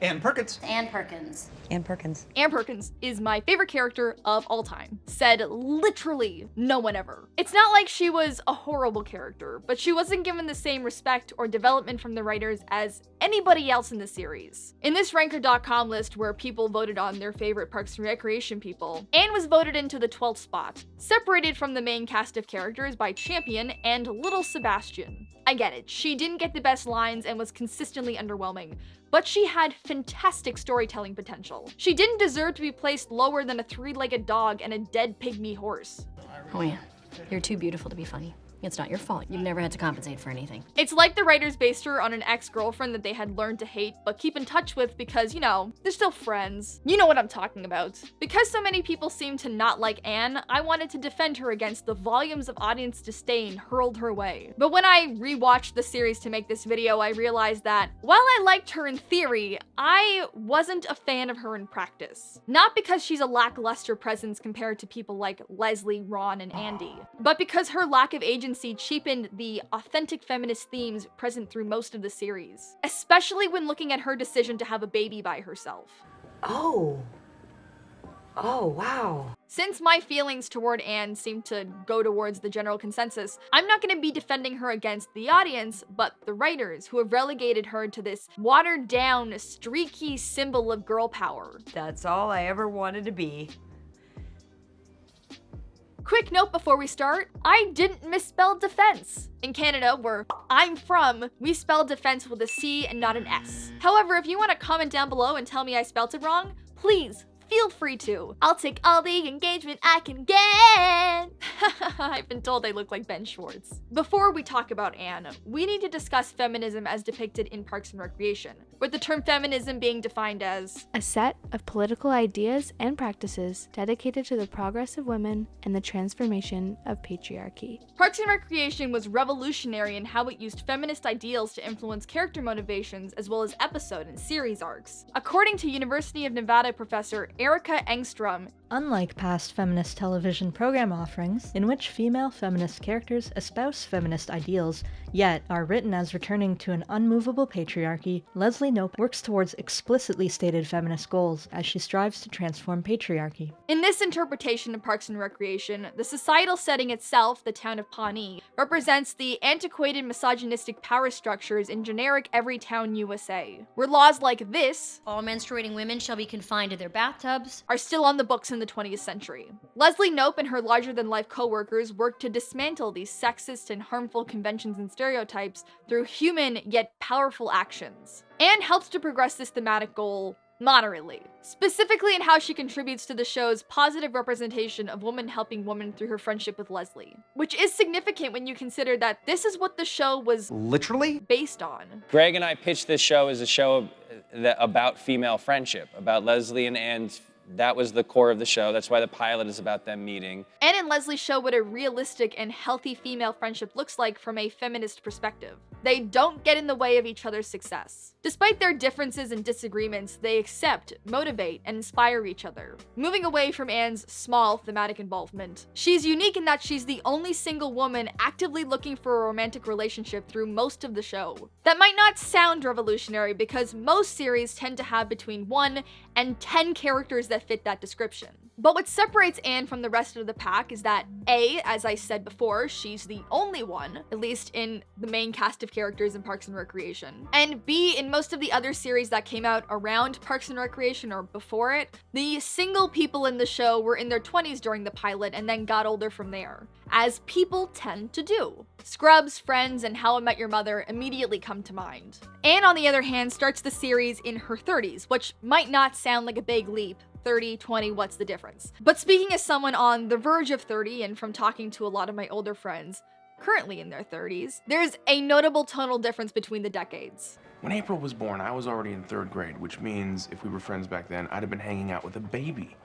Ann Perkins. Ann Perkins. Ann Perkins. Ann Perkins is my favorite character of all time. Said literally no one ever. It's not like she was a horrible character, but she wasn't given the same respect or development from the writers as anybody else in the series. In this Ranker.com list where people voted on their favorite Parks and Recreation people, Ann was voted into the 12th spot, separated from the main cast of characters by Champion and Little Sebastian. I get it, she didn't get the best lines and was consistently underwhelming, but she had fantastic storytelling potential. She didn't deserve to be placed lower than a three-legged dog and a dead pygmy horse. Oh yeah, you're too beautiful to be funny. It's not your fault. You've never had to compensate for anything. It's like the writers based her on an ex-girlfriend that they had learned to hate, but keep in touch with because, you know, they're still friends. You know what I'm talking about. Because so many people seem to not like Anne, I wanted to defend her against the volumes of audience disdain hurled her way. But when I rewatched the series to make this video, I realized that while I liked her in theory, I wasn't a fan of her in practice. Not because she's a lackluster presence compared to people like Leslie, Ron, and Andy, but because her lack of agency cheapened the authentic feminist themes present through most of the series, especially when looking at her decision to have a baby by herself. Oh, wow. Since my feelings toward Anne seem to go towards the general consensus, I'm not going to be defending her against the audience, but the writers who have relegated her to this watered-down, streaky symbol of girl power. That's all I ever wanted to be. Quick note before we start, I didn't misspell defense. In Canada, where I'm from, we spell defense with a C and not an S. However, if you want to comment down below and tell me I spelled it wrong, please feel free to. I'll take all the engagement I can get. I've been told I look like Ben Schwartz. Before we talk about Anne, we need to discuss feminism as depicted in Parks and Recreation, with the term feminism being defined as a set of political ideas and practices dedicated to the progress of women and the transformation of patriarchy. Parks and Recreation was revolutionary in how it used feminist ideals to influence character motivations as well as episode and series arcs. According to University of Nevada professor Erica Engstrom, unlike past feminist television program offerings, in which female feminist characters espouse feminist ideals, yet are written as returning to an unmovable patriarchy, Leslie Knope works towards explicitly stated feminist goals as she strives to transform patriarchy. In this interpretation of Parks and Recreation, the societal setting itself, the town of Pawnee, represents the antiquated misogynistic power structures in generic every town USA, where laws like this, all menstruating women shall be confined to their bathtubs, are still on the books in the 20th century. Leslie Knope and her larger-than-life co-workers worked to dismantle these sexist and harmful conventions and stereotypes through human yet powerful actions. Anne helps to progress this thematic goal moderately, specifically in how she contributes to the show's positive representation of woman helping woman through her friendship with Leslie, which is significant when you consider that this is what the show was literally based on. Greg and I pitched this show as a show about female friendship, about Leslie and Anne's. That was the core of the show. That's why the pilot is about them meeting. Anne and Leslie show what a realistic and healthy female friendship looks like from a feminist perspective. They don't get in the way of each other's success. Despite their differences and disagreements, they accept, motivate, and inspire each other. Moving away from Anne's small thematic involvement, she's unique in that she's the only single woman actively looking for a romantic relationship through most of the show. That might not sound revolutionary because most series tend to have between 1 and 10 characters that fit that description. But what separates Anne from the rest of the pack is that A, as I said before, she's the only one, at least in the main cast of characters in Parks and Recreation, and B, in most of the other series that came out around Parks and Recreation or before it, the single people in the show were in their 20s during the pilot and then got older from there, as people tend to do. Scrubs, Friends, and How I Met Your Mother immediately come to mind. Anne, on the other hand, starts the series in her 30s, which might not sound like a big leap. 30, 20, what's the difference? But speaking as someone on the verge of 30 and from talking to a lot of my older friends currently in their 30s, there's a notable tonal difference between the decades. When April was born, I was already in 3rd grade, which means if we were friends back then, I'd have been hanging out with a baby.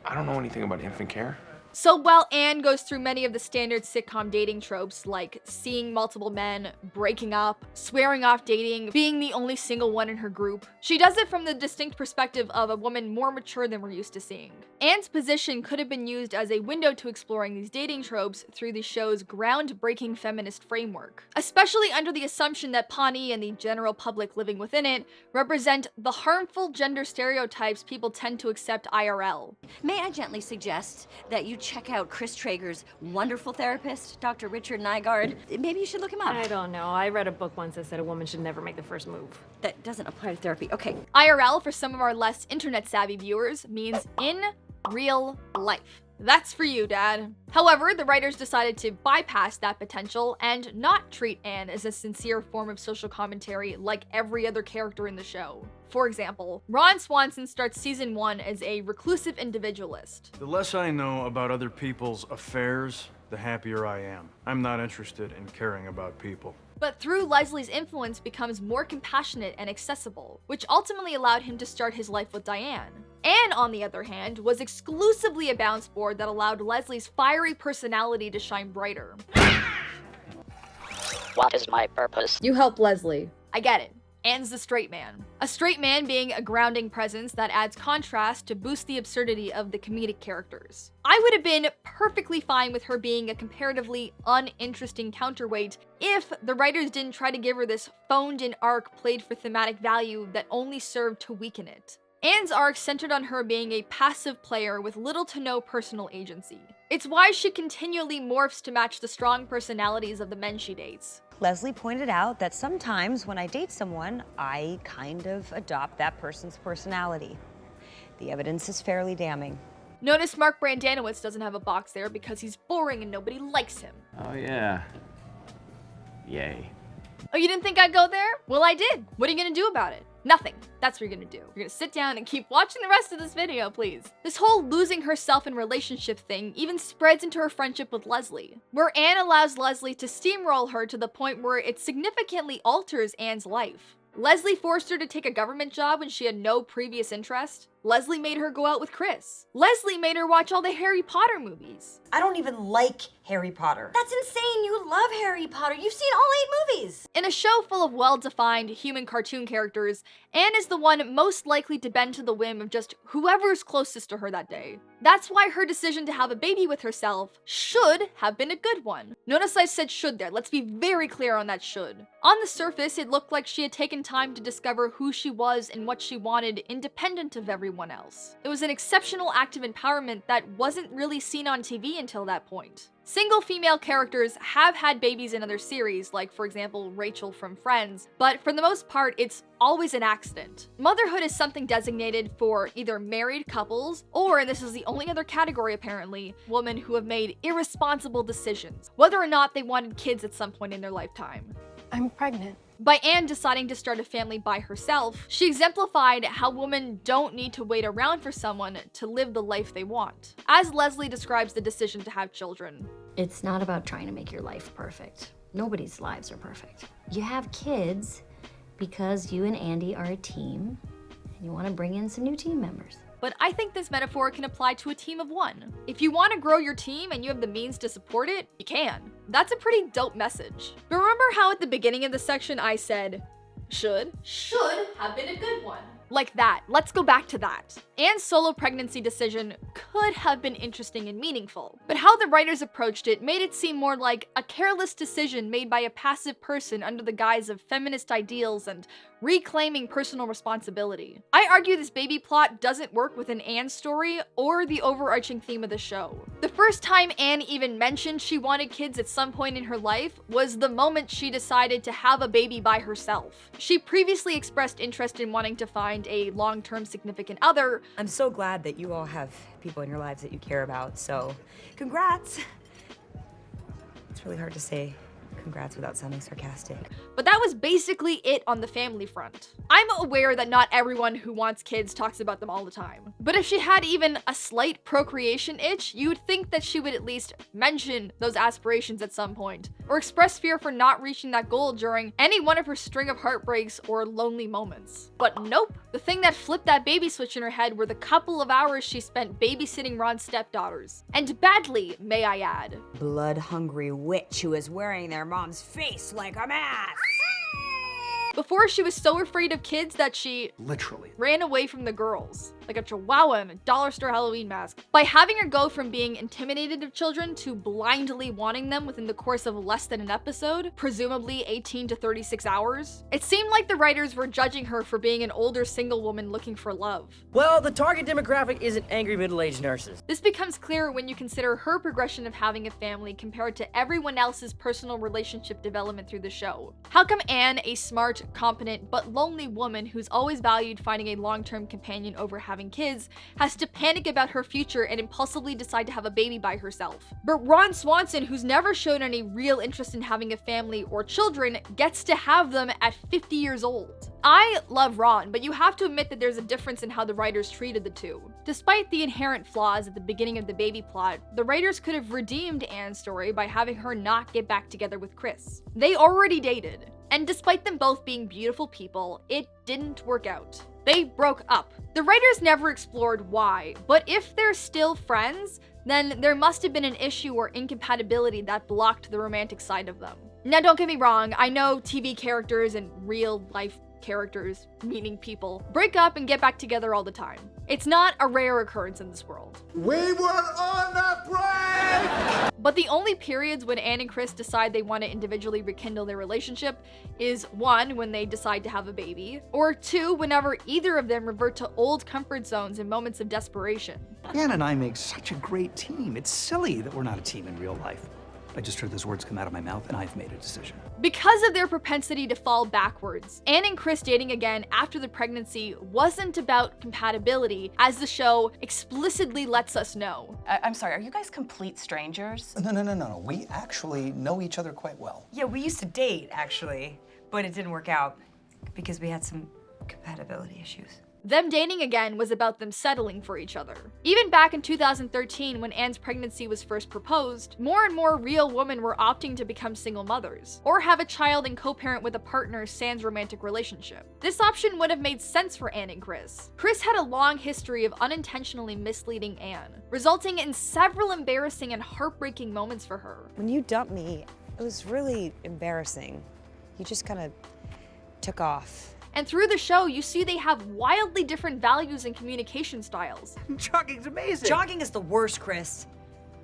I don't know anything about infant care. So while Anne goes through many of the standard sitcom dating tropes like seeing multiple men, breaking up, swearing off dating, being the only single one in her group, she does it from the distinct perspective of a woman more mature than we're used to seeing. Anne's position could have been used as a window to exploring these dating tropes through the show's groundbreaking feminist framework, especially under the assumption that Pawnee and the general public living within it represent the harmful gender stereotypes people tend to accept IRL. May I gently suggest that you check out Chris Traeger's wonderful therapist, Dr. Richard Nygaard. Maybe you should look him up. I don't know. I read a book once that said a woman should never make the first move. That doesn't apply to therapy. Okay. IRL, for some of our less internet-savvy viewers, means in real life. That's for you, Dad. However, the writers decided to bypass that potential and not treat Anne as a sincere form of social commentary like every other character in the show. For example, Ron Swanson starts season 1 as a reclusive individualist. The less I know about other people's affairs, the happier I am. I'm not interested in caring about people. But through Leslie's influence becomes more compassionate and accessible, which ultimately allowed him to start his life with Diane. Anne, on the other hand, was exclusively a bounce board that allowed Leslie's fiery personality to shine brighter. What is my purpose? You help Leslie. I get it. Anne's the straight man. A straight man being a grounding presence that adds contrast to boost the absurdity of the comedic characters. I would have been perfectly fine with her being a comparatively uninteresting counterweight if the writers didn't try to give her this phoned-in arc played for thematic value that only served to weaken it. Anne's arc centered on her being a passive player with little to no personal agency. It's why she continually morphs to match the strong personalities of the men she dates. Leslie pointed out that sometimes when I date someone, I kind of adopt that person's personality. The evidence is fairly damning. Notice Mark Brandanowitz doesn't have a box there because he's boring and nobody likes him. Oh yeah. Yay. Oh, you didn't think I'd go there? Well, I did. What are you gonna do about it? Nothing. That's what you're gonna do. You're gonna sit down and keep watching the rest of this video, please. This whole losing herself in relationship thing even spreads into her friendship with Leslie, where Anne allows Leslie to steamroll her to the point where it significantly alters Anne's life. Leslie forced her to take a government job when she had no previous interest. Leslie made her go out with Chris. Leslie made her watch all the Harry Potter movies. I don't even like Harry Potter. That's insane. You love Harry Potter. You've seen all 8 movies. In a show full of well-defined human cartoon characters, Anne is the one most likely to bend to the whim of just whoever's closest to her that day. That's why her decision to have a baby with herself should have been a good one. Notice I said should there. Let's be very clear on that should. On the surface, it looked like she had taken time to discover who she was and what she wanted independent of everyone else. It was an exceptional act of empowerment that wasn't really seen on TV until that point. Single female characters have had babies in other series, like for example Rachel from Friends, but for the most part it's always an accident. Motherhood is something designated for either married couples, or, and this is the only other category apparently, women who have made irresponsible decisions, whether or not they wanted kids at some point in their lifetime. I'm pregnant. By Anne deciding to start a family by herself, she exemplified how women don't need to wait around for someone to live the life they want. As Leslie describes the decision to have children, It's not about trying to make your life perfect. Nobody's lives are perfect. You have kids because you and Andy are a team, and you want to bring in some new team members. but I think this metaphor can apply to a team of one. If you want to grow your team and you have the means to support it, you can. That's a pretty dope message. But remember how at the beginning of the section I said, should have been a good one. Like that. Let's go back to that. Anne's solo pregnancy decision could have been interesting and meaningful, but how the writers approached it made it seem more like a careless decision made by a passive person under the guise of feminist ideals and reclaiming personal responsibility. I argue this baby plot doesn't work within Anne's story or the overarching theme of the show. The first time Anne even mentioned she wanted kids at some point in her life was the moment she decided to have a baby by herself. She previously expressed interest in wanting to find a long-term significant other. I'm so glad that you all have people in your lives that you care about, so congrats. It's really hard to say Congrats without sounding sarcastic. But that was basically it on the family front. I'm aware that not everyone who wants kids talks about them all the time. But if she had even a slight procreation itch, you would think that she would at least mention those aspirations at some point, or express fear for not reaching that goal during any one of her string of heartbreaks or lonely moments. But nope, the thing that flipped that baby switch in her head were the couple of hours she spent babysitting Ron's stepdaughters. And badly, may I add. Blood-hungry witch who is wearing their mom's face like a mask. Before, she was so afraid of kids that she literally ran away from the girls, like a chihuahua in a dollar store Halloween mask. By having her go from being intimidated of children to blindly wanting them within the course of less than an episode, presumably 18 to 36 hours, it seemed like the writers were judging her for being an older single woman looking for love. Well, the target demographic isn't angry middle-aged nurses. This becomes clearer when you consider her progression of having a family compared to everyone else's personal relationship development through the show. How come Anne, a smart, competent, but lonely woman who's always valued finding a long-term companion over having kids, has to panic about her future and impulsively decide to have a baby by herself? But Ron Swanson, who's never shown any real interest in having a family or children, gets to have them at 50 years old. I love Ron, but you have to admit that there's a difference in how the writers treated the two. Despite the inherent flaws at the beginning of the baby plot, the writers could have redeemed Anne's story by having her not get back together with Chris. They already dated, and despite them both being beautiful people, it didn't work out. They broke up. The writers never explored why, but if they're still friends, then there must have been an issue or incompatibility that blocked the romantic side of them. Now don't get me wrong, I know TV characters and real life characters, meaning people, break up and get back together all the time. It's not a rare occurrence in this world. We were on a break! But the only periods when Anne and Chris decide they want to individually rekindle their relationship is 1, when they decide to have a baby, or 2, whenever either of them revert to old comfort zones in moments of desperation. Ann and I make such a great team. It's silly that we're not a team in real life. I just heard those words come out of my mouth and I've made a decision. Because of their propensity to fall backwards, Anne and Chris dating again after the pregnancy wasn't about compatibility, as the show explicitly lets us know. I'm sorry, are you guys complete strangers? No. We actually know each other quite well. Yeah, we used to date, actually, but it didn't work out because we had some compatibility issues. Them dating again was about them settling for each other. Even back in 2013, when Anne's pregnancy was first proposed, more and more real women were opting to become single mothers, or have a child and co-parent with a partner sans romantic relationship. This option would have made sense for Anne and Chris. Chris had a long history of unintentionally misleading Anne, resulting in several embarrassing and heartbreaking moments for her. When you dumped me, it was really embarrassing. You just kind of took off. And through the show, you see they have wildly different values and communication styles. Jogging's amazing. Jogging is the worst, Chris.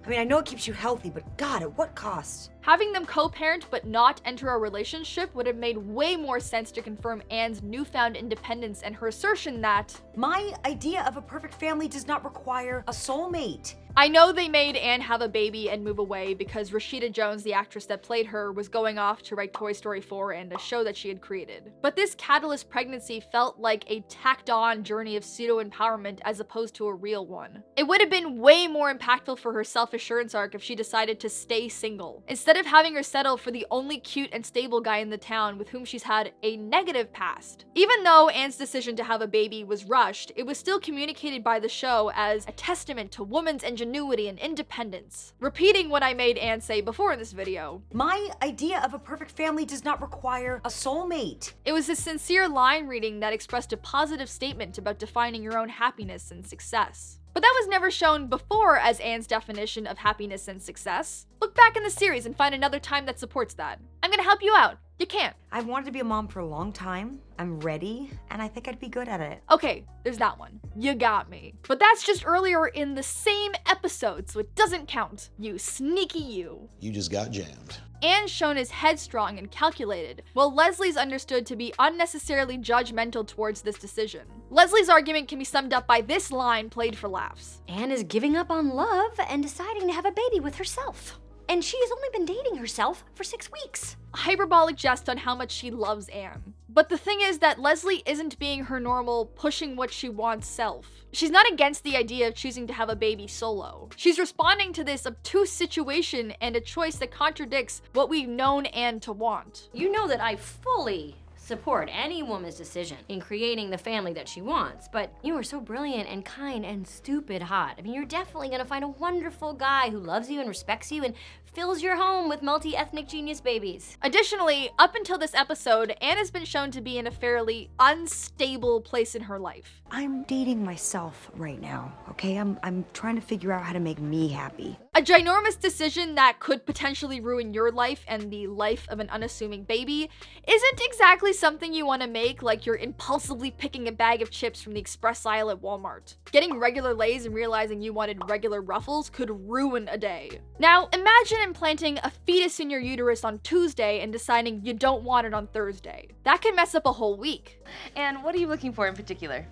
I mean, I know it keeps you healthy, but God, at what cost? Having them co-parent but not enter a relationship would have made way more sense to confirm Anne's newfound independence and her assertion that, my idea of a perfect family does not require a soulmate. I know they made Anne have a baby and move away because Rashida Jones, the actress that played her, was going off to write Toy Story 4 and a show that she had created. But this catalyst pregnancy felt like a tacked-on journey of pseudo-empowerment as opposed to a real one. It would have been way more impactful for her self-assurance arc if she decided to stay single, instead of having her settle for the only cute and stable guy in the town with whom she's had a negative past. Even though Anne's decision to have a baby was rushed, it was still communicated by the show as a testament to woman's ingenuity and independence. Repeating what I made Anne say before in this video. My idea of a perfect family does not require a soulmate. It was a sincere line reading that expressed a positive statement about defining your own happiness and success. But that was never shown before as Anne's definition of happiness and success. Look back in the series and find another time that supports that. I'm gonna help you out. You can't. I've wanted to be a mom for a long time. I'm ready, and I think I'd be good at it. Okay, there's that one. You got me. But that's just earlier in the same episode, so it doesn't count. You sneaky you. You just got jammed. Anne's shown as headstrong and calculated, while Leslie's understood to be unnecessarily judgmental towards this decision. Leslie's argument can be summed up by this line played for laughs. Anne is giving up on love and deciding to have a baby with herself. And she has only been dating herself for 6 weeks. Hyperbolic jest on how much she loves Anne. But the thing is that Leslie isn't being her normal, pushing what she wants self. She's not against the idea of choosing to have a baby solo. She's responding to this obtuse situation and a choice that contradicts what we've known Anne to want. You know that I fully support any woman's decision in creating the family that she wants, but you are so brilliant and kind and stupid hot. I mean, you're definitely gonna find a wonderful guy who loves you and respects you and fills your home with multi-ethnic genius babies. Additionally, up until this episode, Anne has been shown to be in a fairly unstable place in her life. I'm dating myself right now, okay? I'm trying to figure out how to make me happy. A ginormous decision that could potentially ruin your life and the life of an unassuming baby isn't exactly something you want to make, like you're impulsively picking a bag of chips from the express aisle at Walmart. Getting regular Lay's and realizing you wanted regular Ruffles could ruin a day. Now, imagine implanting a fetus in your uterus on Tuesday and deciding you don't want it on Thursday. That can mess up a whole week. And what are you looking for in particular?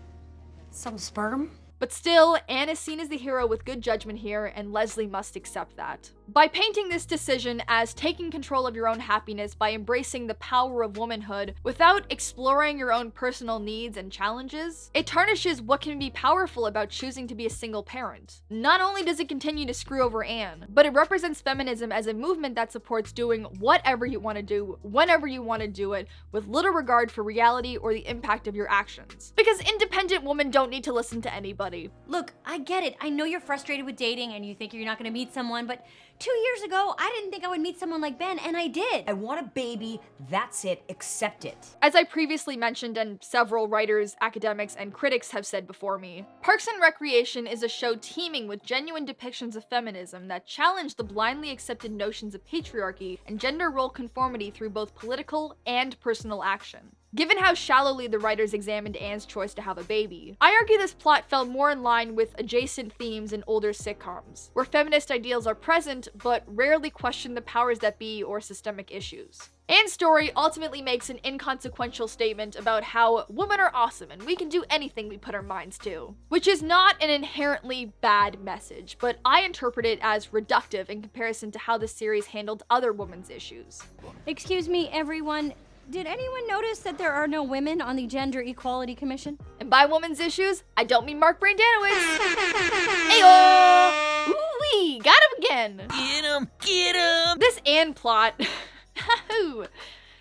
Some sperm? But still, Anne is seen as the hero with good judgment here, and Leslie must accept that. By painting this decision as taking control of your own happiness by embracing the power of womanhood without exploring your own personal needs and challenges, it tarnishes what can be powerful about choosing to be a single parent. Not only does it continue to screw over Anne, but it represents feminism as a movement that supports doing whatever you want to do, whenever you want to do it, with little regard for reality or the impact of your actions. Because independent women don't need to listen to anybody. Look, I get it. I know you're frustrated with dating and you think you're not gonna meet someone, but 2 years ago, I didn't think I would meet someone like Ben, and I did. I want a baby, that's it, accept it. As I previously mentioned, and several writers, academics, and critics have said before me, Parks and Recreation is a show teeming with genuine depictions of feminism that challenge the blindly accepted notions of patriarchy and gender role conformity through both political and personal action. Given how shallowly the writers examined Anne's choice to have a baby, I argue this plot fell more in line with adjacent themes in older sitcoms, where feminist ideals are present but rarely question the powers that be or systemic issues. Anne's story ultimately makes an inconsequential statement about how women are awesome and we can do anything we put our minds to, which is not an inherently bad message, but I interpret it as reductive in comparison to how the series handled other women's issues. Excuse me, everyone. Did anyone notice that there are no women on the Gender Equality Commission? And by women's issues, I don't mean Mark Brandanowitz. Ayo! Ooh-wee, got him again. Get him, get him. This Anne plot,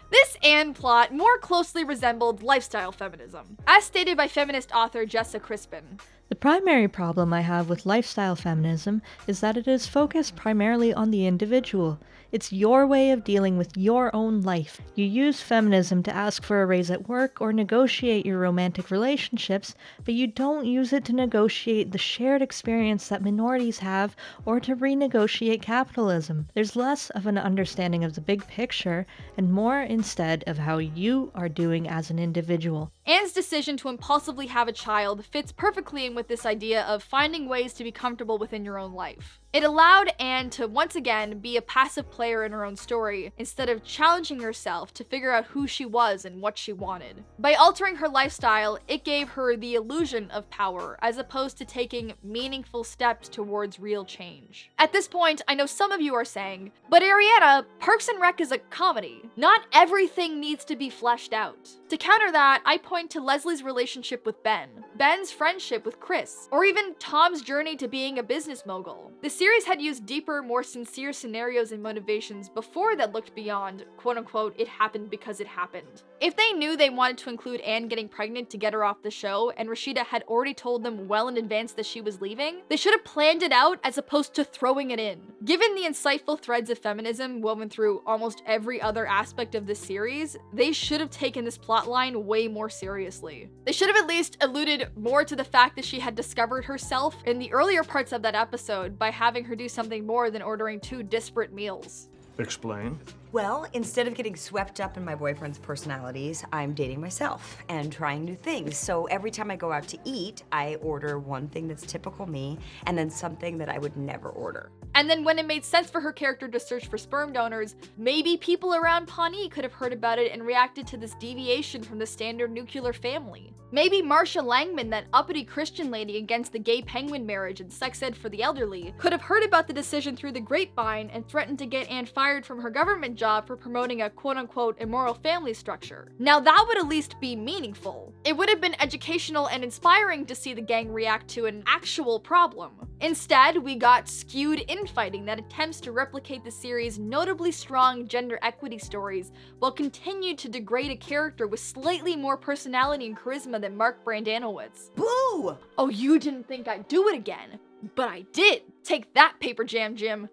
This Anne plot more closely resembled lifestyle feminism, as stated by feminist author Jessa Crispin. The primary problem I have with lifestyle feminism is that it is focused primarily on the individual. It's your way of dealing with your own life. You use feminism to ask for a raise at work or negotiate your romantic relationships, but you don't use it to negotiate the shared experience that minorities have or to renegotiate capitalism. There's less of an understanding of the big picture and more instead of how you are doing as an individual. Anne's decision to impulsively have a child fits perfectly in with this idea of finding ways to be comfortable within your own life. It allowed Anne to once again be a passive player in her own story, instead of challenging herself to figure out who she was and what she wanted. By altering her lifestyle, it gave her the illusion of power, as opposed to taking meaningful steps towards real change. At this point, I know some of you are saying, but Ariana, Parks and Rec is a comedy. Not everything needs to be fleshed out. To counter that, I point to Leslie's relationship with Ben, Ben's friendship with Chris, or even Tom's journey to being a business mogul. The series had used deeper, more sincere scenarios and motivations before that looked beyond, quote-unquote, it happened because it happened. If they knew they wanted to include Anne getting pregnant to get her off the show, and Rashida had already told them well in advance that she was leaving, they should have planned it out as opposed to throwing it in. Given the insightful threads of feminism woven through almost every other aspect of this series, they should have taken this plotline way more seriously. They should have at least alluded more to the fact that she had discovered herself in the earlier parts of that episode by having her do something more than ordering 2 disparate meals. Explain. Well, instead of getting swept up in my boyfriend's personalities, I'm dating myself and trying new things. So every time I go out to eat, I order one thing that's typical me and then something that I would never order. And then when it made sense for her character to search for sperm donors, maybe people around Pawnee could have heard about it and reacted to this deviation from the standard nuclear family. Maybe Marcia Langman, that uppity Christian lady against the gay penguin marriage and sex ed for the elderly, could have heard about the decision through the grapevine and threatened to get Ann fired from her government job for promoting a quote-unquote immoral family structure. Now that would at least be meaningful. It would have been educational and inspiring to see the gang react to an actual problem. Instead, we got skewed infighting that attempts to replicate the series' notably strong gender equity stories while continue to degrade a character with slightly more personality and charisma than Mark Brandanowitz. Boo! Oh, you didn't think I'd do it again, but I did. Take that, Paper Jam Jim.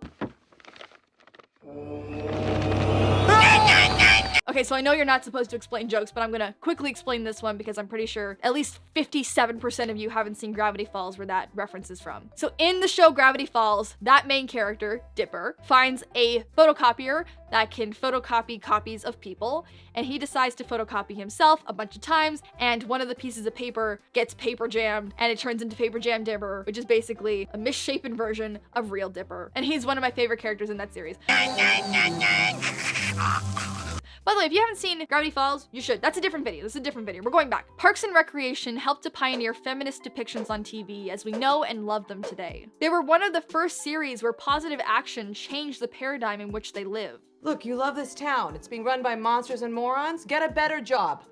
Okay, so I know you're not supposed to explain jokes, but I'm gonna quickly explain this one because I'm pretty sure at least 57% of you haven't seen Gravity Falls, where that reference is from. So in the show Gravity Falls, that main character, Dipper, finds a photocopier that can photocopy copies of people, and he decides to photocopy himself a bunch of times, and one of the pieces of paper gets paper jammed, and it turns into Paper Jam Dipper, which is basically a misshapen version of real Dipper. And he's one of my favorite characters in that series. By the way, if you haven't seen Gravity Falls, you should. That's a different video. This is a different video. We're going back. Parks and Recreation helped to pioneer feminist depictions on TV as we know and love them today. They were one of the first series where positive action changed the paradigm in which they live. Look, you love this town. It's being run by monsters and morons. Get a better job.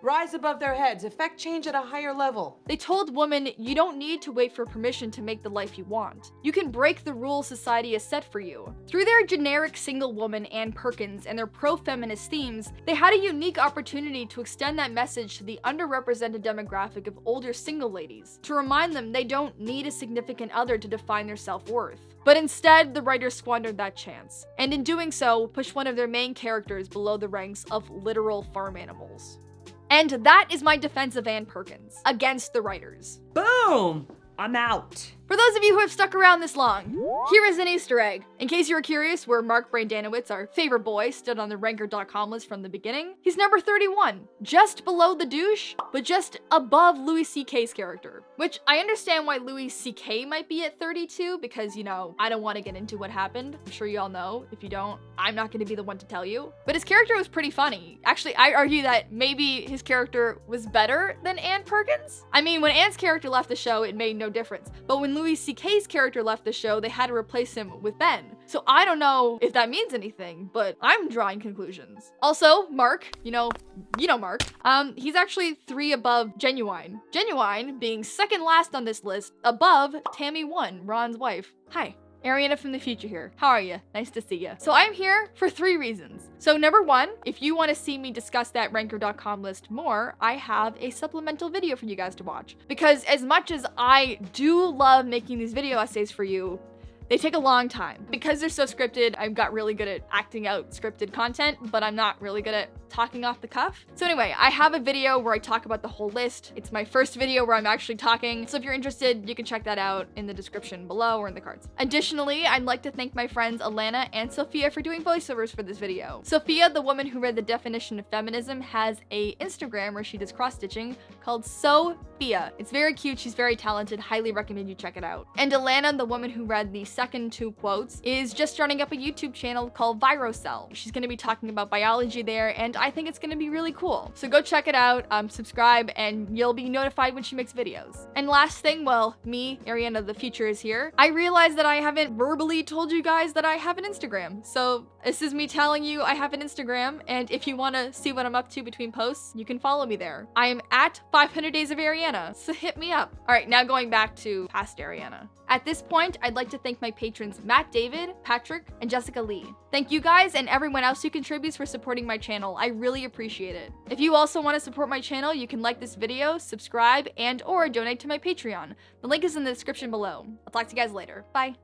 Rise above their heads. Effect change at a higher level. They told women, you don't need to wait for permission to make the life you want. You can break the rules society has set for you. Through their generic single woman, Ann Perkins, and their pro-feminist themes, they had a unique opportunity to extend that message to the underrepresented demographic of older single ladies, to remind them they don't need a significant other to define their self-worth. But instead, the writers squandered that chance, and in doing so, pushed one of their main characters below the ranks of literal farm animals. And that is my defense of Ann Perkins against the writers. Boom! I'm out. For those of you who have stuck around this long, here is an Easter egg. In case you were curious where Mark Brandanowitz, our favorite boy, stood on the ranker.com list from the beginning, he's number 31, just below the douche, but just above Louis C.K.'s character. Which I understand why Louis C.K. might be at 32 because, you know, I don't want to get into what happened. I'm sure you all know. If you don't, I'm not going to be the one to tell you. But his character was pretty funny. Actually, I argue that maybe his character was better than Ann Perkins. I mean, when Ann's character left the show, it made no difference. But when Louis C.K.'s character left the show, they had to replace him with Ben. So I don't know if that means anything, but I'm drawing conclusions. Also, Mark, you know Mark, he's actually 3 above Genuine. Genuine being second last on this list, above Tammy 1, Ron's wife. Hi. Ariana from the future here. How are you? Nice to see you. So I'm here for 3 reasons. So number 1, if you want to see me discuss that ranker.com list more, I have a supplemental video for you guys to watch. Because as much as I do love making these video essays for you, they take a long time. Because they're so scripted, I've got really good at acting out scripted content, but I'm not really good at talking off the cuff. So anyway, I have a video where I talk about the whole list. It's my first video where I'm actually talking. So if you're interested, you can check that out in the description below or in the cards. Additionally, I'd like to thank my friends Alana and Sophia for doing voiceovers for this video. Sophia, the woman who read the definition of feminism, has a Instagram where she does cross-stitching called Sophia. It's very cute, she's very talented, highly recommend you check it out. And Alana, the woman who read the second 2 quotes, is just starting up a YouTube channel called Virocell. She's gonna be talking about biology there, and I think it's gonna be really cool. So go check it out, subscribe, and you'll be notified when she makes videos. And last thing, well, me, Ariana of the future, is here. I realized that I haven't verbally told you guys that I have an Instagram. So this is me telling you I have an Instagram, and if you wanna see what I'm up to between posts, you can follow me there. I am at 500 Days of Ariana, so hit me up. All right, now going back to past Ariana. At this point, I'd like to thank my patrons Matt David, Patrick, and Jessica Lee. Thank you guys and everyone else who contributes for supporting my channel. I really appreciate it. If you also want to support my channel, you can like this video, subscribe, and/or donate to my Patreon. The link is in the description below. I'll talk to you guys later. Bye.